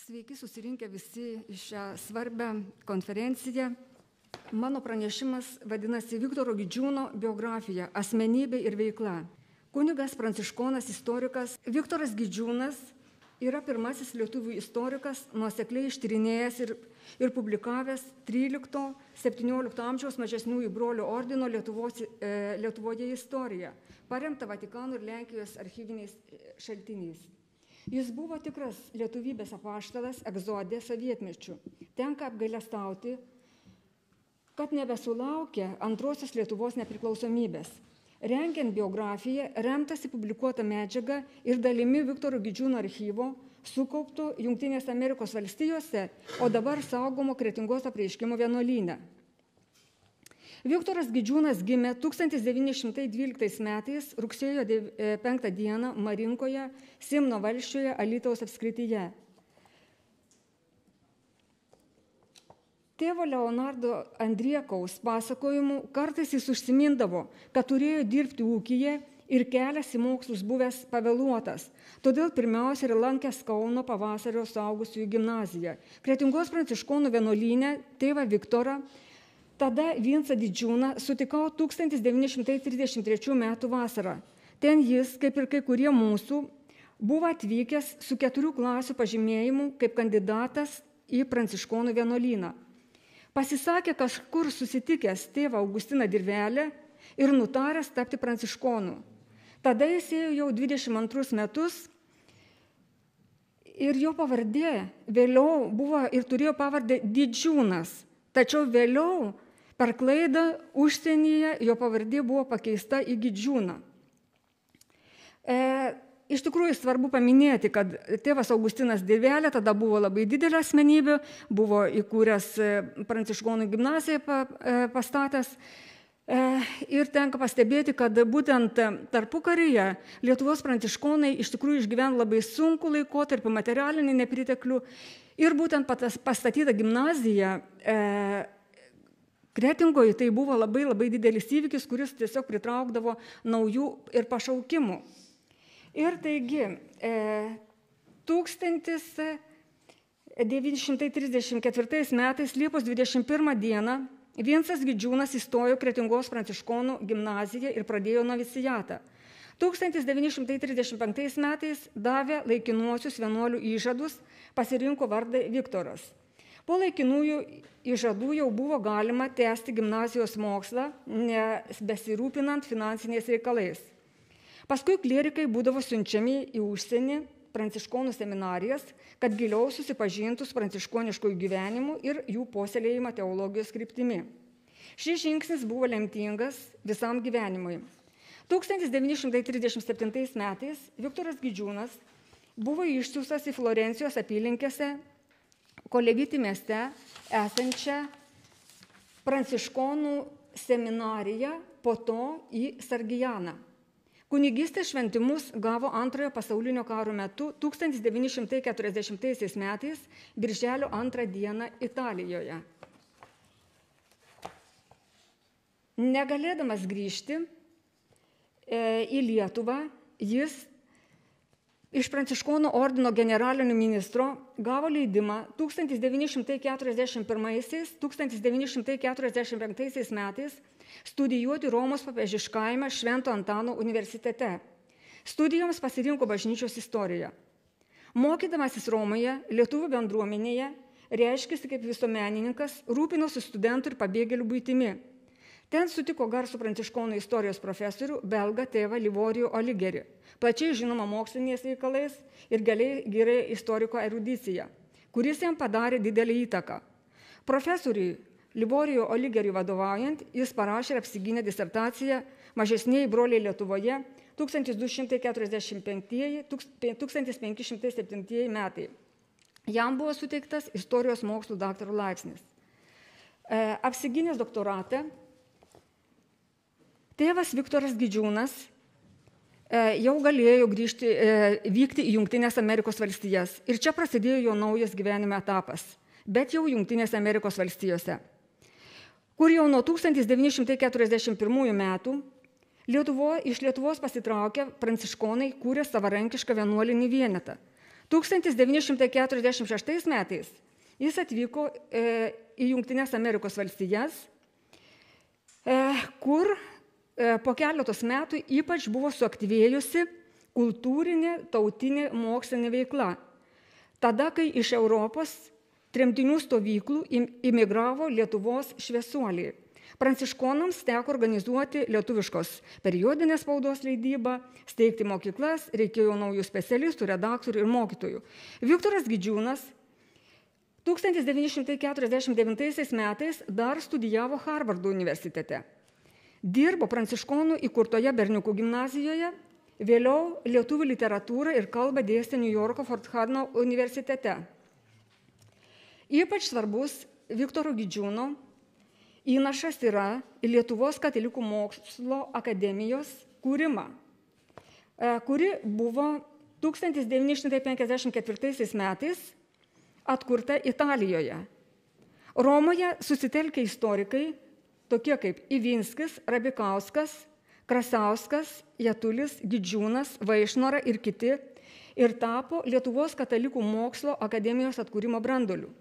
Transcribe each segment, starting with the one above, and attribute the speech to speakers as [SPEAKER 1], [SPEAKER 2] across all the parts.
[SPEAKER 1] Sveiki susirinkę visi į šią svarbią konferenciją. Mano pranešimas vadinasi Viktoro Gidžiūno biografija, asmenybė ir veikla. Kunigas pranciškonas istorikas Viktoras Gidžiūnas yra pirmasis lietuvių istorikas, nuosekliai ištyrinėjęs ir publikavęs 13-17 amžiaus mažesniųjų brolių ordino Lietuvoje istoriją, paremtą Vatikano ir Lenkijos archyviniais šaltiniais. Jis buvo tikras lietuvybės apaštalas egzodė sovietmečiu. Tenka apgailestauti, kad nebesulaukė antrosios Lietuvos nepriklausomybės. Rengiant biografiją, remtasi publikuota medžiaga ir dalimi Viktoro Gidžiūno archyvo, sukaupto Jungtinėse Amerikos valstijose, o dabar saugomo Kretingos apreiškimo vienuolyne. Viktoras Gidžiūnas gimė 1912 metais rugsėjo 5 dieną Marinkoje, Simno valsčiuje, Alytaus apskrityje. Tėvo Leonardo Andriekaus pasakojimu kartais jis užsimindavo, kad turėjo dirbti ūkyje ir kelias į mokslus buvęs pavėluotas. Todėl pirmiausia ir lankęs Kauno pavasario suaugusiųjų gimnaziją. Kretingos pranciškonų vienuolyne tėvą Viktorą, tada Vincą Didžiūną, sutikau 1933 metų vasarą. Ten jis, kaip ir kai kurie mūsų, buvo atvykęs su 4 klasių pažymėjimu kaip kandidatas į pranciškonų vienuolyną. Pasisakė kažkur susitikęs tėvą Augustiną Dirvelę ir nutaręs tapti pranciškonu. Tada jis ėjo jau 22 metus ir jo pavardė vėliau buvo ir turėjo pavardę Didžiūnas. Tačiau vėliau per klaidą užsienyje jo pavardė buvo pakeista į Gidžiūną. Iš tikrųjų svarbu paminėti, kad tėvas Augustinas Dirvelė tada buvo labai didelė asmenybė, buvo įkūręs pranciškonų gimnaziją pastatęs. Ir tenka pastebėti, kad būtent tarpukaryje Lietuvos pranciškonai iš tikrųjų išgyveno labai sunkų laikotarpį, materialinį nepriteklių. Ir būtent pastatyta gimnazija Kretingoje tai buvo labai didelis įvykis, kuris tiesiog pritraukdavo naujų ir pašaukimų. Ir taigi 1934 metais Liepos 21 dieną Vincas Gidžiūnas įstojo Kretingos pranciškonų gimnaziją ir pradėjo novicijatą. 1935 metais davė laikinuosius vienuolių įžadus, pasirinko vardą Viktoras. Po laikinųjų įžadų jau buvo galima tęsti gimnazijos mokslą, besirūpinant finansiniais reikalais. Paskui klierikai būdavo siunčiami į užsienį pranciškonų seminarijas, kad giliau susipažintų su pranciškoniškųjų gyvenimu ir jų puoselėjimą teologijos kryptimi. Šis žingsnis buvo lemtingas visam gyvenimui. 1937 metais Viktoras Gidžiūnas buvo išsiųstas į Florencijos apylinkėse Koleviti mieste esančią pranciškonų seminariją, po to į Sargijaną. Kunigystės šventimus gavo Antrojo pasaulinio karo metu 1940 metais, birželio 2 dieną Italijoje. Negalėdamas grįžti į Lietuvą, jis iš pranciškonų ordino generalinio ministro gavo leidimą 1941-1945 metais studijuoti Romos popiežiškajame Švento Antano universitete. Studijoms pasirinko bažnyčios istoriją. Mokydamasis Romoje, lietuvių bendruomenėje, reiškėsi kaip visuomenininkas, rūpinosi studentų ir pabėgėlių buitimi. Ten sutiko garsų pranciškonų istorijos profesorių, belgą tėvą Livorijų Oligerį, plačiai žinoma moksliniais reikalais ir gerai istoriko erudicija, kuris jam padarė didelį įtaką. Profesoriui Livorijų Oligeriui vadovaujant, jis parašė ir apsigynė disertaciją Mažesnieji broliai Lietuvoje 1245-1507 metai. Jam buvo suteiktas istorijos mokslų daktaro laipsnis. Apsigynęs doktoratą, tėvas Viktoras Gidžiūnas jau galėjo vykti į Jungtinės Amerikos valstijas. Ir čia prasidėjo jo naujas gyvenimo etapas, bet jau Jungtinės Amerikos valstijose, kur jau nuo 1941 metų iš Lietuvos pasitraukę pranciškonai kūrė savarankišką vienuolinį vienetą. 1946 metais jis atvyko į Jungtines Amerikos valstijas, kur po keletos metų ypač buvo suaktyvėjusi kultūrinė, tautinė, mokslinė veikla. Tada, kai iš Europos tremtinių stovyklų imigravo Lietuvos šviesuoliai. Pranciškonams teko organizuoti lietuviškos periodinės spaudos leidybą, steigti mokyklas, reikėjo naujų specialistų, redaktorių ir mokytojų. Viktoras Gidžiūnas 1949 metais dar studijavo Harvardo universitete. Dirbo pranciškonų įkurtoje berniukų gimnazijoje, vėliau lietuvių literatūrą ir kalbą dėstė New Yorko Fort Hudno universitete. Ypač svarbus Viktoro Gidžiūno įnašas yra Lietuvos katalikų mokslo akademijos kūrimą, kuri buvo 1954 metais atkurta Italijoje. Romoje susitelkė istorikai, tokie kaip Ivinskis, Rabikauskas, Krasauskas, Jatulis, Gidžiūnas, Vaišnora ir kiti, ir tapo Lietuvos katalikų mokslo akademijos atkūrimo branduoliu.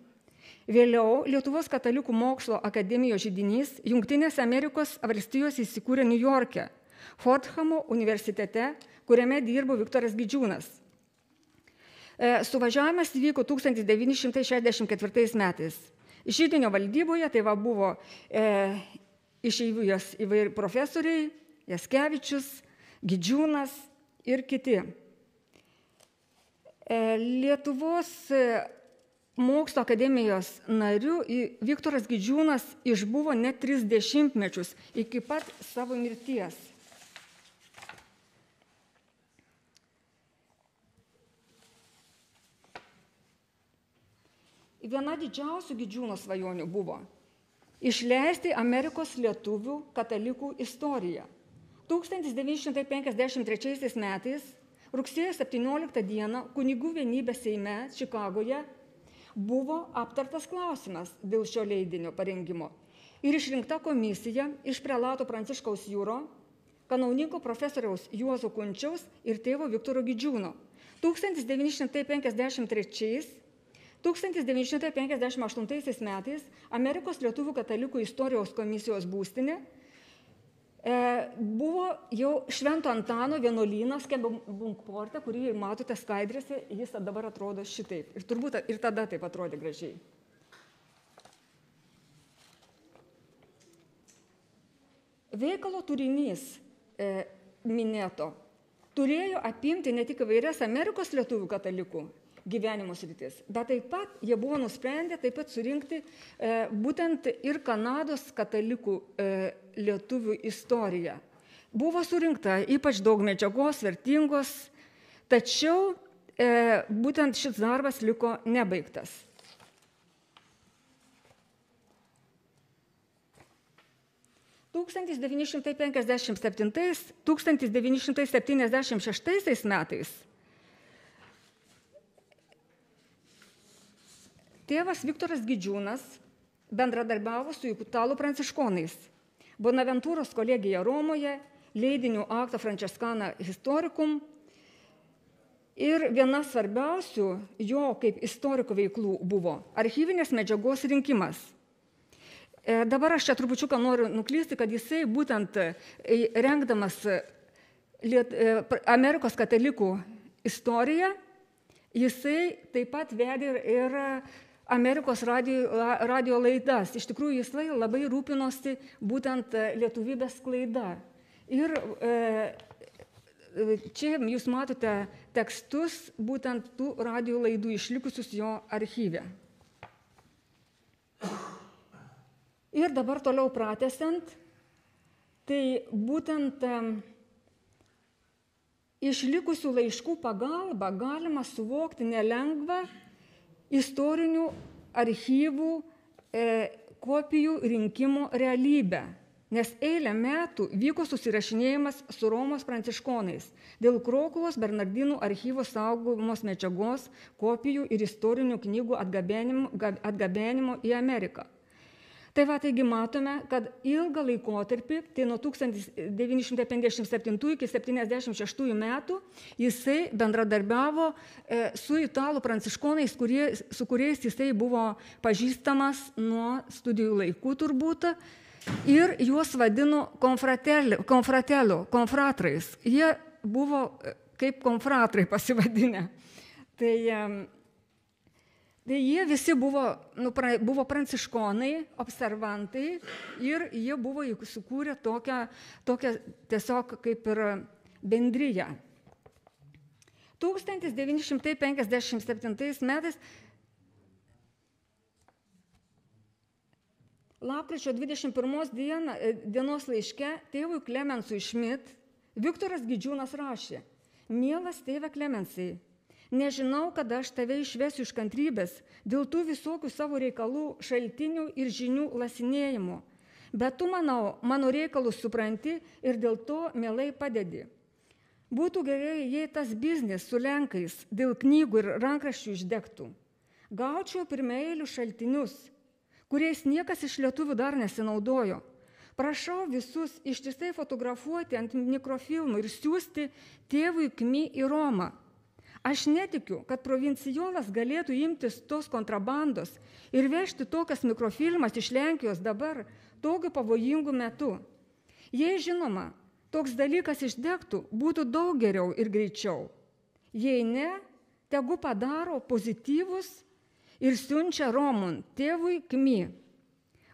[SPEAKER 1] Vėliau Lietuvos katalikų mokslo akademijos židinys Jungtinėse Amerikos valstijose įsikūrė New Yorke, Fordhamo universitete, kuriame dirbo Viktoras Gidžiūnas. Suvažiavimas įvyko 1964 metais. Židinio valdyboje tai buvo išeivijos įvairių profesoriai, Jaskevičius, Gidžiūnas ir kiti. Lietuvos mokslo akademijos nariu Viktoras Gidžiūnas išbuvo net 30 mečius iki pat savo mirties. Viena didžiausių Gidžiūno svajonių buvo išleisti Amerikos lietuvių katalikų istoriją. 1953 metais, rugsėjo 17 dieną, kunigų vienybės Seime Čikagoje buvo aptartas klausimas dėl šio leidinio parengimo ir išrinkta komisija iš prelato Pranciškaus Jūro, kanauninko profesoriaus Juozo Kunčiaus ir tėvo Viktoro Gidžiūno. 1958 metais Amerikos lietuvių katalikų istorijos komisijos būstinė buvo jau Švento Antano vienuolynas Kembunkporte, kurį matote skaidrėse, jis dabar atrodo šitaip. Ir turbūt ir tada taip atrodė gražiai. Veikalo turinys minėto turėjo apimti ne tik įvairias Amerikos lietuvių katalikų gyvenimo sritis, bet taip pat jie buvo nusprendę taip pat surinkti būtent ir Kanados katalikų lietuvių istoriją. Buvo surinkta ypač daug medžiagos, vertingos, tačiau būtent šis darbas liko nebaigtas. – 1957–1976 metais tėvas Viktoras Gidžiūnas bendradarbiavo su italų pranciškonais, Bonaventūros kolegija Romoje, leidiniu Acta Francescana Historicum ir viena svarbiausių jo kaip istoriko veiklų buvo archyvinės medžiagos rinkimas. Dabar aš čia trupučiuką noriu nuklysti, kad jisai būtent rengdamas Amerikos katalikų istoriją, jisai taip pat vedė ir Amerikos radio laidas. Iš tikrųjų, jis labai rūpinosi būtent lietuvybės sklaida. Ir čia jūs matote tekstus būtent tų radio laidų išlikusius jo archyve. Ir dabar toliau pratęsiant, tai būtent išlikusių laiškų pagalba galima suvokti nelengvą istorinių archyvų kopijų rinkimo realybę, nes eilę metų vyko susirašinėjimas su Romos pranciškonais dėl Krokuvos Bernardinų archyvo saugomos medžiagos, kopijų ir istorinių knygų atgabenimo į Ameriką. Tai va, taigi matome, kad ilgą laikotarpį, tai nuo 1957 iki 1976 metų, jisai bendradarbiavo su italų pranciškonais, su kuriais jisai buvo pažįstamas nuo studijų laikų turbūt, ir juos vadino konfratrais. Jie buvo kaip konfratrai pasivadinę. Tai jie visi buvo pranciškonai, observantai ir jie buvo sukūrę tokią tiesiog kaip ir bendriją. 1957 metais lapkričio 21 dienos laiške tėvui Klemensui Šmit Viktoras Gidžiūnas rašė: Mielas tėve Klemensai, nežinau, kada aš tave išvesiu iš kantrybės dėl tų visokių savo reikalų, šaltinių ir žinių lasinėjimų, bet tu, manau, mano reikalus supranti ir dėl to mielai padedi. Būtų gerai, jei tas biznis su Lenkais dėl knygų ir rankraščių išdegtų. Gaučiau pirmeilius šaltinius, kuriais niekas iš lietuvių dar nesinaudojo. Prašau visus ištisai fotografuoti ant mikrofilmų ir siųsti tėvui Kmi į Romą. Aš netikiu, kad provincijolas galėtų imtis tos kontrabandos ir vežti tokias mikrofilmas iš Lenkijos dabar, tokiu pavojingu metu. Jei žinoma, toks dalykas išdegtų, būtų daug geriau ir greičiau. Jei ne, tegu padaro pozityvus ir siunčia Romon, tėvui Kmi.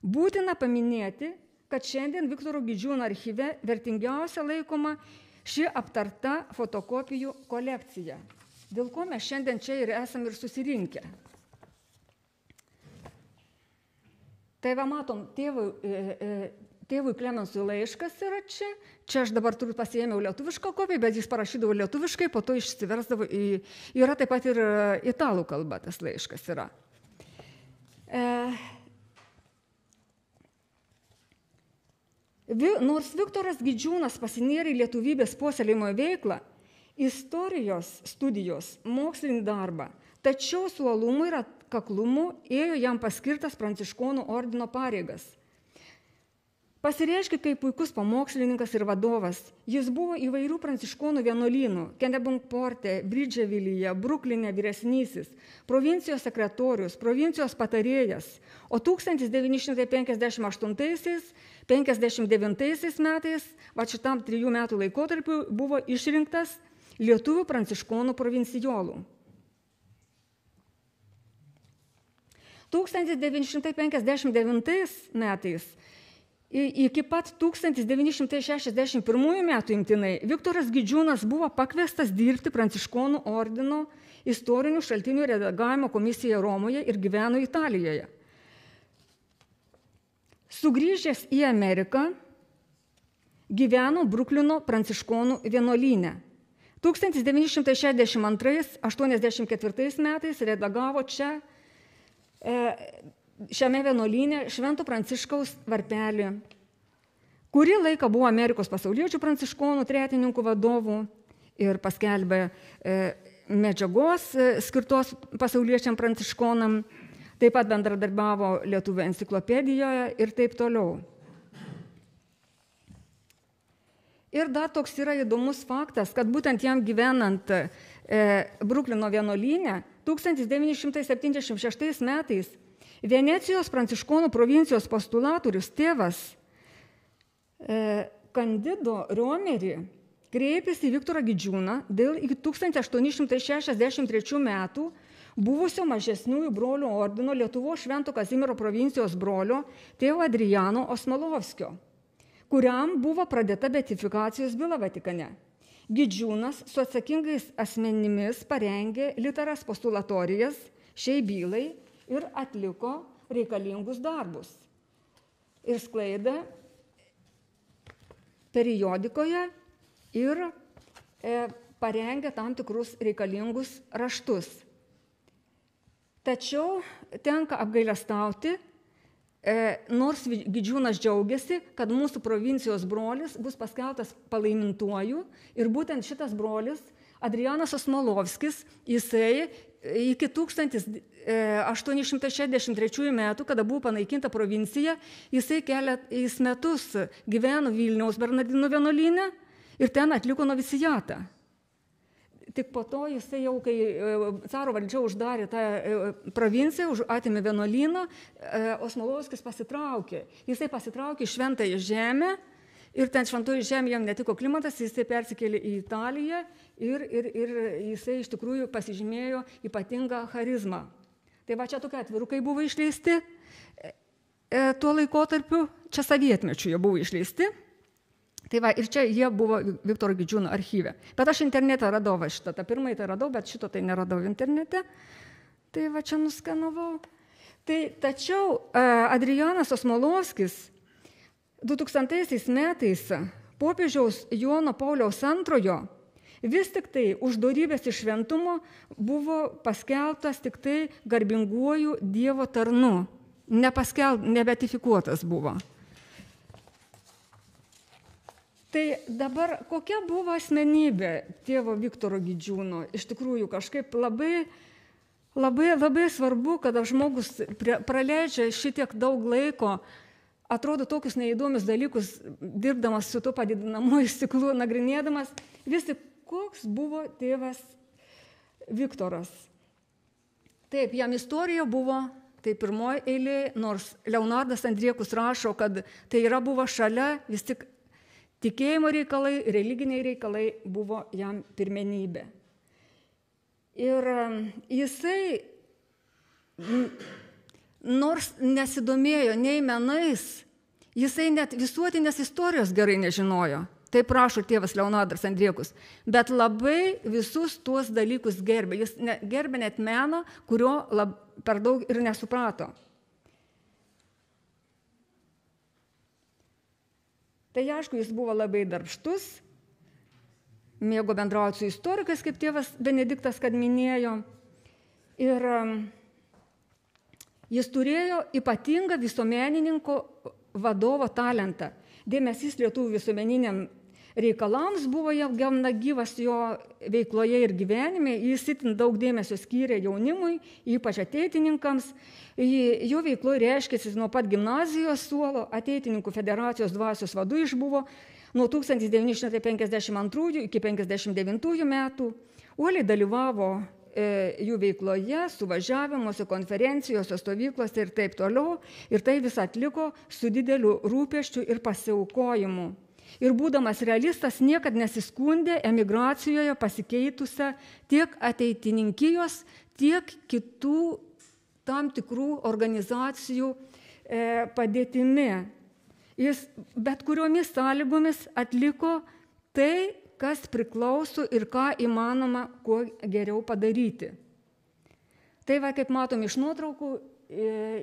[SPEAKER 1] Būtina paminėti, kad šiandien Viktoro Gidžiūno archyve vertingiausia laikoma ši aptarta fotokopijų kolekcija, dėl ko mes šiandien čia ir esam ir susirinkę. Tai va matom, tėvui Klemensui laiškas yra čia. Čia aš dabar turiu pasiėmiau lietuvišką kopiją, bet jis parašydavo lietuviškai, po to išsiversdavo yra taip pat ir italų kalba tas laiškas yra. Nors Viktoras Gidžiūnas pasinėrė į lietuvybės puoselėjimo veiklą, istorijos studijos, mokslinį darbą, tačiau su uolumu ir atkaklumu ėjo jam paskirtas pranciškonų ordino pareigas. Pasireiškė kaip puikus pamokslininkas ir vadovas. Jis buvo įvairių pranciškonų vienuolynų – Kennebunkporte, Bridževilyje, Brukline vyresnysis, provincijos sekretorius, provincijos patarėjas, o 1958–59 metais, va šitam 3 metų laikotarpiu, buvo išrinktas lietuvių pranciškonų provincijolų. 1959 metais iki pat 1961 metų imtinai Viktoras Gidžiūnas buvo pakviestas dirbti pranciškonų ordino istorinių šaltinių redagavimo komisijoje Romoje ir gyveno Italijoje. Sugrįžęs į Ameriką, gyveno Bruklino pranciškonų vienuolyne. 1962–1984 metais redagavo čia šiame vienuolyne Švento Pranciškaus varpelį. Kurį laiką buvo Amerikos pasauliečių pranciškonų tretininkų vadovų ir paskelbė medžiagos skirtos pasauliečiam pranciškonam, taip pat bendradarbiavo Lietuvių enciklopedijoje ir taip toliau. Ir dar toks yra įdomus faktas, kad būtent jam gyvenant Bruklino vienuolyne 1976 metais Venecijos pranciškonų provincijos postulatorius tėvas Kandido Riomerį kreipėsi į Viktorą Gidžiūną dėl iki 1863 metų buvusio mažesniųjų brolių ordino Lietuvos Švento Kazimiero provincijos brolio tėvo Adriano Osmalovskio, kuriam buvo pradėta beatifikacijos byla Vatikane. Gidžiūnas su atsakingais asmenimis parengė literas postulatorijas šiai bylai ir atliko reikalingus darbus. Ir sklaidė periodikoje ir parengė tam tikrus reikalingus raštus. Tačiau tenka apgailestauti, nors Gidžiūnas džiaugiasi, kad mūsų provincijos brolis bus paskelbtas palaimintuoju ir būtent šitas brolis, Adrianas Osmalovskis, jisai iki 1863 metų, kada buvo panaikinta provincija, jisai kelis metus gyveno Vilniaus Bernardinų vienuolyne ir ten atliko novicijatą. Tik po to jisai jau, kai caro valdžia uždarė tą provinciją, atėmė vienuolyną, Osmolovskis pasitraukė. Jisai pasitraukė į Šventąją žemę ir ten Šventoji žemė jam netiko klimatas, jisai persikėlė į Italiją ir jisai iš tikrųjų pasižymėjo ypatingą charizmą. Tai va čia tokie atvirukai buvo išleisti tuo laikotarpiu, čia sovietmečiu jie buvo išleisti. Tai va, ir čia jie buvo Viktoro Gidžiūno archyve. Bet aš internete radau va šitą, tą pirmąjį tai radau, bet šito tai neradau internete. Tai va čia nuskanavau. Tačiau Adrianas Osmolovskis 2000 metais popiežiaus Jono Pauliaus II vis tik tai už dorybės ir šventumo buvo paskelbtas tik tai garbinguoju Dievo tarnu. Nebeatifikuotas buvo. Tai dabar kokia buvo asmenybė tėvo Viktoro Gidžiūno? Iš tikrųjų kažkaip labai svarbu, kada žmogus praleidžia šitiek daug laiko, atrodo tokius neįdomius dalykus, dirbdamas su tuo padidinamuoju stiklu, nagrinėdamas, vis tik koks buvo tėvas Viktoras. Taip, jam istorija buvo, tai pirmoji eilė, nors Leonardas Andriekus rašo, kad tai buvo šalia, vis tik tikėjimo reikalai, religiniai reikalai buvo jam pirmenybė. Ir jisai, nors nesidomėjo nei menais, jisai net visuotinės istorijos gerai nežinojo. Taip rašo tėvas Leonardas Andriekus. Bet labai visus tuos dalykus gerbė. Jis gerbė net meną, kurio per daug ir nesuprato. Tai aišku, jis buvo labai darbštus, mėgo bendrauti su istorikais, kaip tėvas Benediktas, kad minėjo. Ir jis turėjo ypatingą visuomenininko vadovo talentą. Dėmesys lietuvių visuomeniniam reikalams buvo gana gyvas jo veikloje ir gyvenime. Jis itin daug dėmesio skyrė jaunimui, ypač ateitininkams. Jo veikloje reiškėsi nuo pat gimnazijos suolo, ateitininkų federacijos dvasios vadu išbuvo nuo 1952 iki 1959 metų. Uoliai dalyvavo jų veikloje, suvažiavimuose, konferencijose, stovyklose ir taip toliau. Ir tai vis atliko su dideliu rūpesčiu ir pasiaukojimu. Ir būdamas realistas niekad nesiskundė emigracijoje pasikeitusią tiek ateitininkijos, tiek kitų tam tikrų organizacijų padėtimi. Jis bet kuriomis sąlygomis atliko tai, kas priklauso ir ką įmanoma kuo geriau padaryti. Tai va, kaip matom iš nuotraukų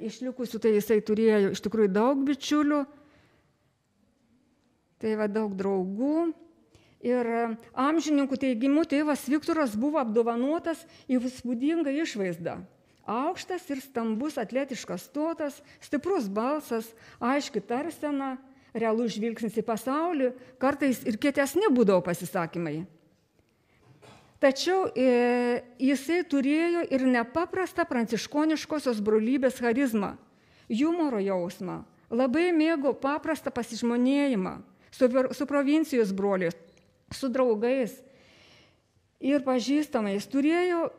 [SPEAKER 1] išlikusių, tai jisai turėjo iš tikrųjų daug bičiulių, tai va daug draugų. Ir amžininkų teigimu tėvas Viktoras buvo apdovanotas įspūdingą išvaizdą. Aukštas ir stambus atletiškas stotas, stiprus balsas, aiški tarsena, realus žvilgsnis į pasaulį, kartais ir kietesni būdavo pasisakymai. Tačiau jisai turėjo ir nepaprastą pranciškoniškosios brolybės charizmą, humoro jausmą, labai mėgo paprastą pasižmonėjimą su provincijos broliais, su draugais ir pažįstamais, turėjo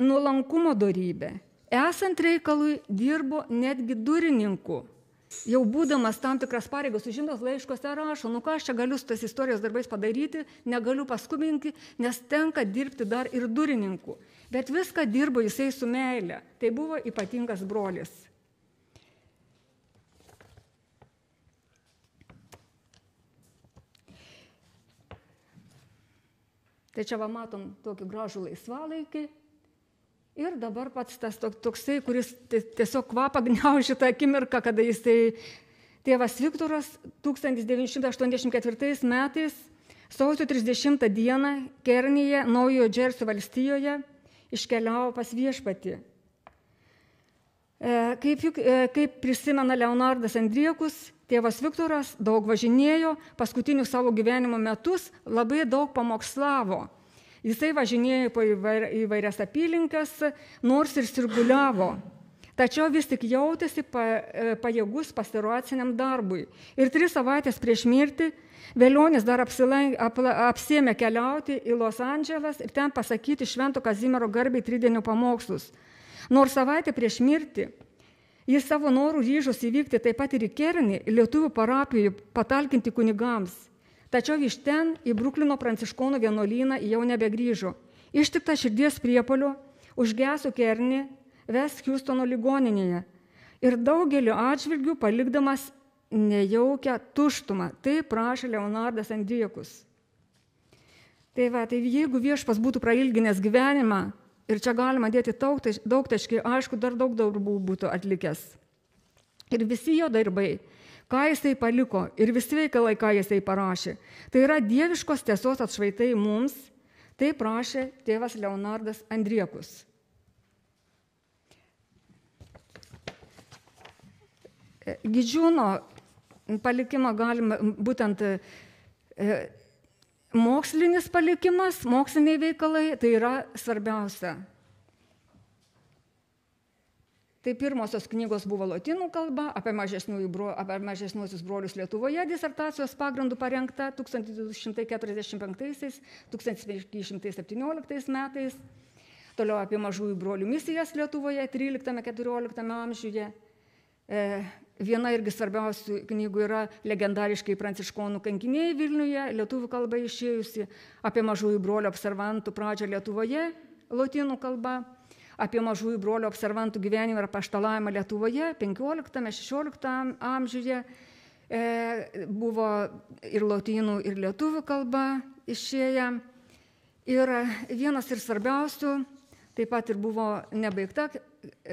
[SPEAKER 1] nuolankumo dorybę. Esant reikalui dirbo netgi durininku. Jau būdamas tam tikras pareigas užimtas laiškose rašo, ką aš čia galiu su tas istorijos darbais padaryti, negaliu paskubinti, nes tenka dirbti dar ir durininku. Bet viską dirbo jisai su meile. Tai buvo ypatingas brolis. Tai čia va matom tokį gražų laisvalaikį. Ir dabar pats tas toksai, kuris tiesiog kvapą gniaužė tą akimirką, kada jisai, tėvas Viktoras 1984 metais, sausio 30 dieną, Kernyje, Naujojo Džersio valstijoje, iškeliavo pas viešpatį. Kaip prisimena Leonardas Andriekus, tėvas Viktoras daug važinėjo, paskutinius savo gyvenimo metus labai daug pamokslavo. Jisai važinėjo po įvairias apylinkes, nors ir sirguliavo. Tačiau vis tik jautėsi pajėgus pasiraciniam darbui. Ir 3 savaitės prieš mirtį Velionis dar apsėmė keliauti į Los Andželas ir ten pasakyti Švento Kazimiero garbei tridienio pamokslus. Nors savaitę prieš mirtį jis savo norų ryžosi įvykti taip pat ir į Kernį, lietuvių parapijų patalkinti kunigams. Tačiau iš ten į Bruklino pranciškonų vienuolyną jau nebegrįžo. Ištikta širdies priepuolio, užgeso Kernį, West Houstono ligoninėje ir daugeliu atžvilgių palikdamas nejaukią tuštumą. Tai prašė Leonardas Andriekus. Tai jeigu Viešpats būtų prailginęs gyvenimą, ir čia galima dėti daugtaškį, aišku, dar daug darbų būtų atlikęs. Ir visi jo darbai, ką jisai paliko, ir visi veikalai, ką jisai parašė, tai yra dieviškos tiesos atšvaitai mums, tai prašė tėvas Leonardas Andriekus. Gidžiūno palikimą galima, būtent mokslinis palikimas, moksliniai veikalai, tai yra svarbiausia. Tai pirmosios knygos buvo lotynų kalba, apie mažesniuosius brolius Lietuvoje, disertacijos pagrindų parengta 1245–1517 metais, toliau apie mažųjų brolių misijas Lietuvoje 13–14 amžiuje. Viena irgi svarbiausių knygų yra legendariškai pranciškonų kankiniai Vilniuje, lietuvių kalba išėjusi, apie mažųjų brolių observantų pradžią Lietuvoje, lotynų kalba, apie mažųjų brolių observantų gyvenimą ir apaštalavimą Lietuvoje 15–16 amžiuje buvo ir lotynų, ir lietuvių kalba išėję. Ir vienas ir svarbiausių, taip pat ir buvo nebaigta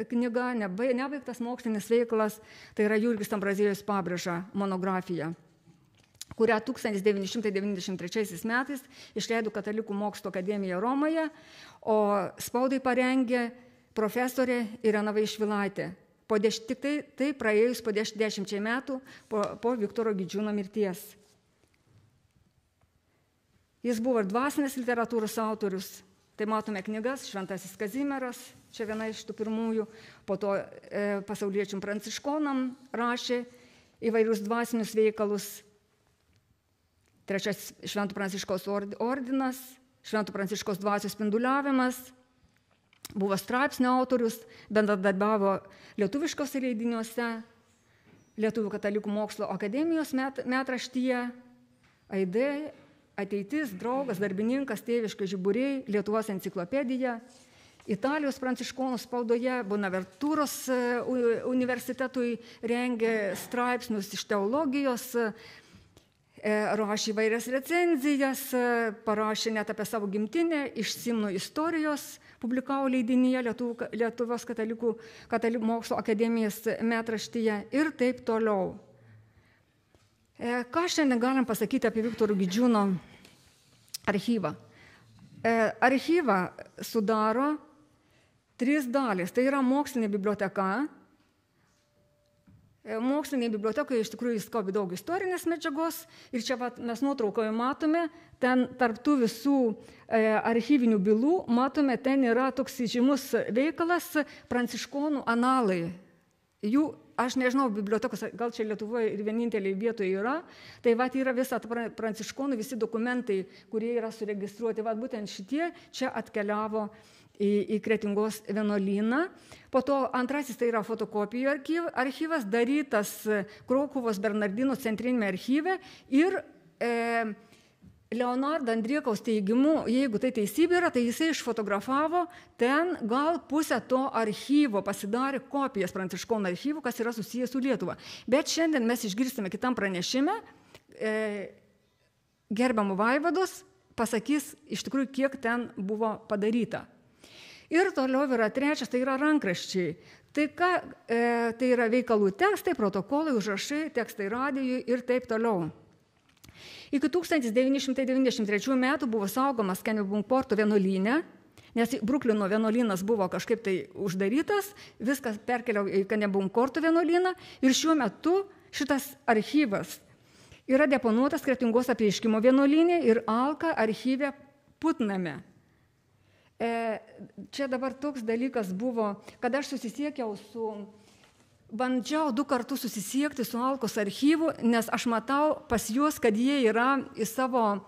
[SPEAKER 1] knyga, nebaigtas mokslinis veikalas, tai yra Jurgis Ambraziejus Pabrėža monografija, kurią 1993 metais išleido Katalikų mokslo akademija Romoje, o spaudai parengė profesorė Irena Vaišvilaitė. Tai praėjus po 10 metų po Viktoro Gidžiūno mirties. Jis buvo ir dvasinės literatūros autorius. Tai matome knygas, Šventasis Kazimieras, čia viena iš tų pirmųjų, po to pasauliečiam pranciškonam rašė įvairius dvasinius veikalus. 3 Švento Pranciškaus ordinas, Švento Pranciškaus dvasios spinduliavimas, buvo straipsnio autorius, bendradarbiavo lietuviškose leidiniuose, Lietuvių katalikų mokslo akademijos metraštyje, Aidai, Ateitis, draugas, darbininkas, tėviškai žiburiai, Lietuvos enciklopedija, Italijos pranciškonų spaudoje, Bonaventuros universitetui rengė straipsnius iš teologijos, rašė įvairias recenzijas, parašė net apie savo gimtinę, iš Simno istorijos, publikavo leidinyje Lietuvos katalikų mokslo akademijos metraštyje ir taip toliau. Ką šiandien galim pasakyti apie Viktoro Gidžiūno archyvą? Archyvą sudaro 3 dalys. Tai yra mokslinė biblioteka. Mokslinėje bibliotekoje iš tikrųjų jis kaupi daug istorinės medžiagos ir čia mes nuotraukoje matome, ten tarptų visų archyvinių bylų, matome, ten yra toks žymus veikalas pranciškonų analai. Jų, aš nežinau, bibliotekos, gal čia Lietuvoje ir vieninteliai vietoje yra, tai yra visa pranciškonų, visi dokumentai, kurie yra suregistruoti, būtent šitie čia atkeliavo į Kretingos vienuolyną. Po to antrasis tai yra fotokopijų archyvas, darytas Krokuvos Bernardinų centrinėme archyve ir Leonardo Andriekaus teigimu, jeigu tai teisybė yra, tai jisai išfotografavo ten gal pusę to archyvo, pasidarė kopijas pranciškonų archyvų, kas yra susijęs su Lietuva. Bet šiandien mes išgirsime kitam pranešime, gerbiamų vaivados pasakys iš tikrųjų, kiek ten buvo padaryta. Ir toliau yra 3, tai yra rankraščiai. Tai yra veikalų tekstai, protokolai, užrašai, tekstai radijui ir taip toliau. Iki 1993 metų buvo saugomas Kennebunkporto vienuolyne, nes Bruklino vienuolynas buvo kažkaip tai uždarytas, viskas perkeliavo į Kennebunkporto vienuolyną ir šiuo metu šitas archyvas yra deponuotas Kretingos apreiškimo vienuolyne ir Alka archyve Putname. Čia dabar toks dalykas buvo, kad aš bandžiau 2 kartus susisiekti su Alkos archyvu, nes aš matau pas juos, kad jie yra į savo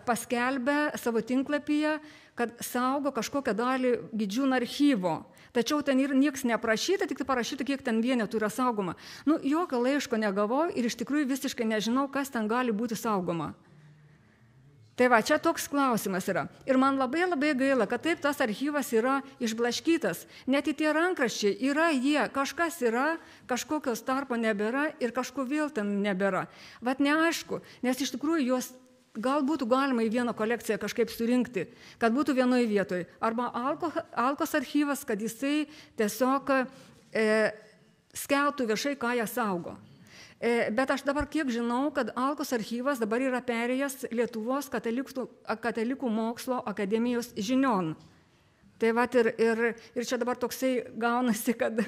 [SPEAKER 1] paskelbę savo tinklapyje, kad saugo kažkokią dalį Gidžiūnų archyvo. Tačiau ten ir nieks neprašyta, tik parašyta, kiek ten vienetų yra saugoma. Jokio laiško negavau ir iš tikrųjų visiškai nežinau, kas ten gali būti saugoma. Tai va, čia toks klausimas yra. Ir man labai labai gaila, kad taip tas archyvas yra išblaškytas. Net į tie rankraščiai yra jie, kažkas yra, kažkokios tarpo nebėra ir kažko vėl ten nebėra. Vat neaišku, nes iš tikrųjų juos gal būtų galima į vieną kolekciją kažkaip surinkti, kad būtų vienoje vietoje. Arba Alkos archyvas, kad jisai tiesiog skelbtų viešai, ką jie saugo. Bet aš dabar kiek žinau, kad Alkos archyvas dabar yra perėjęs Lietuvos katalikų mokslo akademijos žinion. Tai vat ir čia dabar toksai gaunasi, kad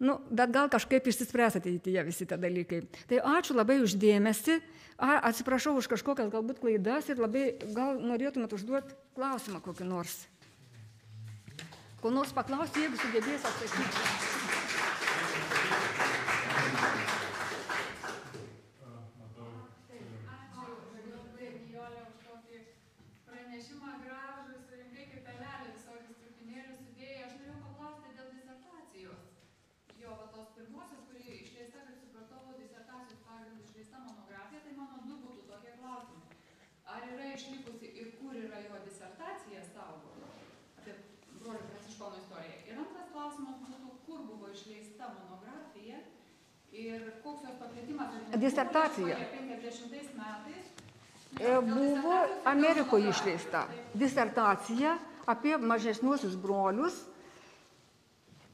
[SPEAKER 1] bet gal kažkaip išsispręs ateityje visi tie dalykai. Tai ačiū labai už dėmesį. Atsiprašau už kažkokias galbūt klaidas ir labai gal norėtumėt užduoti klausimą kokį nors. Ko nors paklausti, jeigu sugebės atsakyti.
[SPEAKER 2] Ar yra išlikusi ir kur yra jo disertacija saugoma apie brolio Pranciškono istoriją? Ir antras klausimas būtų, kur buvo išleista monografija ir koks jos paplitimas?
[SPEAKER 1] Disertacija.
[SPEAKER 2] 50 metais.
[SPEAKER 1] Buvo Amerikoje išleista. Disertacija apie mažesniuosius brolius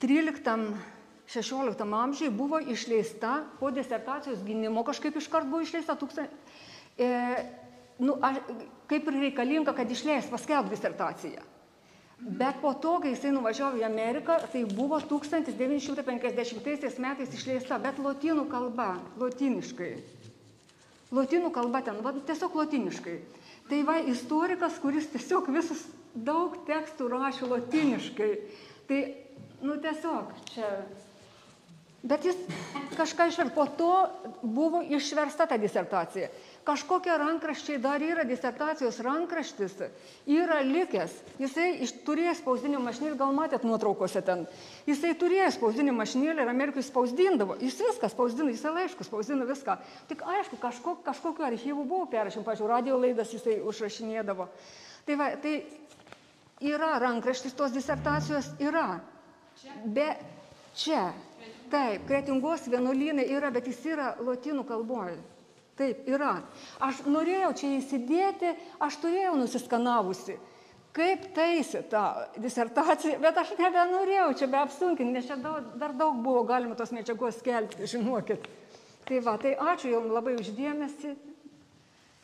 [SPEAKER 1] 13-16 amžiai buvo išleista po disertacijos gynimo, kažkaip iškart buvo išleista kaip ir reikalinga, kad išleis paskelbti disertaciją. Bet po to, kai jisai nuvažiavo į Ameriką, tai buvo 1950 metais išleista, bet lotynų kalba, lotyniškai. Lotynų kalba ten, tiesiog lotyniškai. Tai va, istorikas, kuris tiesiog visus daug tekstų rašė lotyniškai. Tai, tiesiog čia... Bet jis kažką išvertė. Po to buvo išversta ta disertacija. Kažkokie rankraščiai dar yra, disertacijos rankraštis yra likęs. Jisai turėjo spausdinimo mašinėlį, gal matėt nuotraukose ten. Jisai turėjo spausdinimo mašinėlį ir Amerikoje spausdindavo. Jis viską spausdino, jisai laiškus spausdino viską. Tik aišku, kažkokiu archyvu buvo perrašym, pažiūrėjau, radio laidas jisai užrašinėdavo. Tai va, tai yra rankraštis, tos disertacijos yra. Čia. Taip, Kretingos vienuolynai yra, bet jis yra lotynų kalboje. Taip, yra. Aš norėjau čia įsidėti, aš turėjau nusiskanavusi, kaip taisė tą disertaciją, bet aš nebenorėjau čia beapsunkinti, nes čia dar daug buvo galima tos medžiagos skelbti, žinokit. Tai va, tai ačiū jums labai už dėmesį.